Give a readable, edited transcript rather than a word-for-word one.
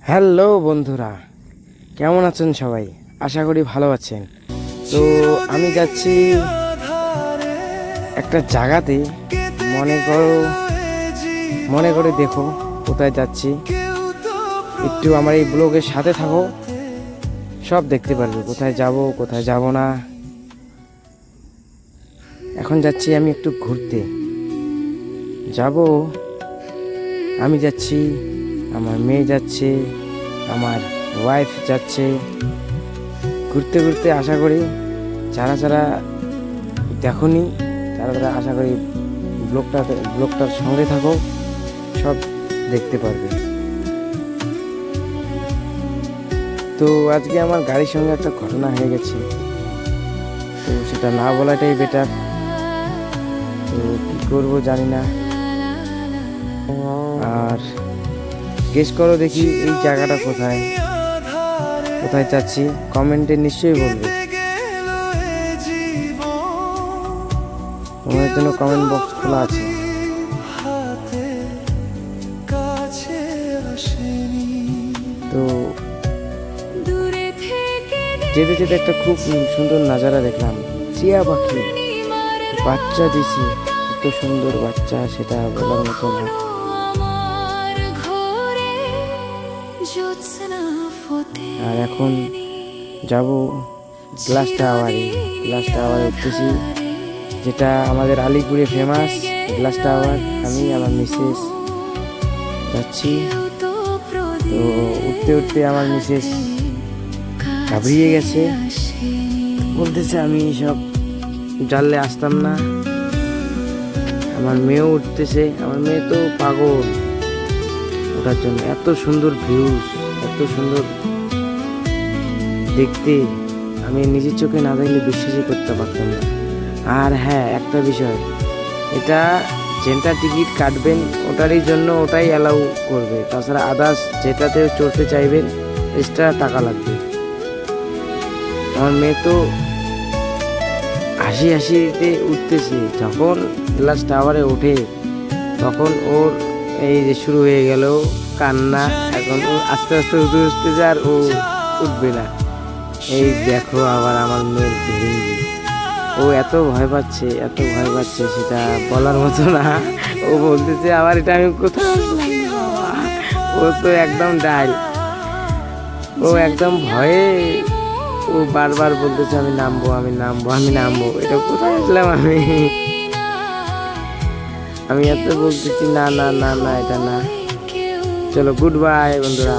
Hello বন্ধুরা, কেমন আছেন সবাই? আশা করি ভালো আছেন। তো আমি যাচ্ছি একটা জায়গাতে। মনে করে দেখো কোথায় যাচ্ছি। একটু আমার এই ব্লগের সাথে থাকো, সব দেখতে পারবে কোথায় যাব কোথায় যাব না। এখন যাচ্ছি আমি একটু ঘুরতে যাব। আমি যাচ্ছি, আমার মেয়ে যাচ্ছে, আমার ওয়াইফ যাচ্ছে। ঘুরতে ঘুরতে আশা করি যারা যারা দেখোনি তারা আশা করি ব্লগটার সঙ্গে থাকো, সব দেখতে পারবে। তো আজকে আমার গাড়ির সঙ্গে একটা ঘটনা হয়ে গেছে, তো সেটা না বলাটাই বেটার। তো কি করবো জানি না। আর গেস করো দেখি এই জায়গাটা কোথায় কোথায় যাচ্ছি, কমেন্টে নিশ্চয়ই বলবে। তোমাদের জন্য কমেন্ট বক্স খোলা আছে। তো যেতে যেতে একটা খুব সুন্দর নাজারা দেখলাম। টিয়া পাখি বাচ্চা দিছি, এত সুন্দর বাচ্চা, সেটা বলার মতো না। আর এখন যাব গ্লাস টাওয়ারে উঠতেছি, যেটা আমাদের আলিপুরে ফেমাস গ্লাস টাওয়ার। আমি আমার মিসেস যাচ্ছি। তো উঠতে উঠতে আমার মিসেস ঘাবড়িয়ে গেছে, বলতেছে আমি সব জানলে আসতাম না। আমার মেয়েও উঠতেছে, আমার মেয়ে তো পাগল ওটার জন্য। এত সুন্দর ভিউজ, এত সুন্দর দেখতে, আমি নিজের চোখে না দেখলে বিশ্বাসই করতে পারতাম না। আর হ্যাঁ, একটা বিষয়, এটা যেটা টিকিট কাটবেন ওটারই জন্য ওটাই অ্যালাউ করবে, তাছাড়া আদার্স যেটাতে চড়তে চাইবেন এক্সট্রা টাকা লাগবে। আমার মেয়ে তো হাসিতে উঠতেছে। যখন গ্লাস টাওয়ারে ওঠে তখন ওর এই যে শুরু হয়ে গেল কান্না। এখন ও আস্তে আস্তে উঠতেছে আর ও উঠবে না। এই দেখো আবার আমার মেয়ের ভেঙ্গি, ও এত ভয় পাচ্ছে সেটা বলার মতো না। ও বলতেছে আবার এটা আমি কোথাও আসলাম না বাবা। ও তো একদম ডাল, ও একদম ভয়ে ও বারবার বলতেছে আমি নামবো। এটা কোথায় আসলাম আমি এত বলতেছি না, এটা না। চলো, গুড বাই বন্ধুরা।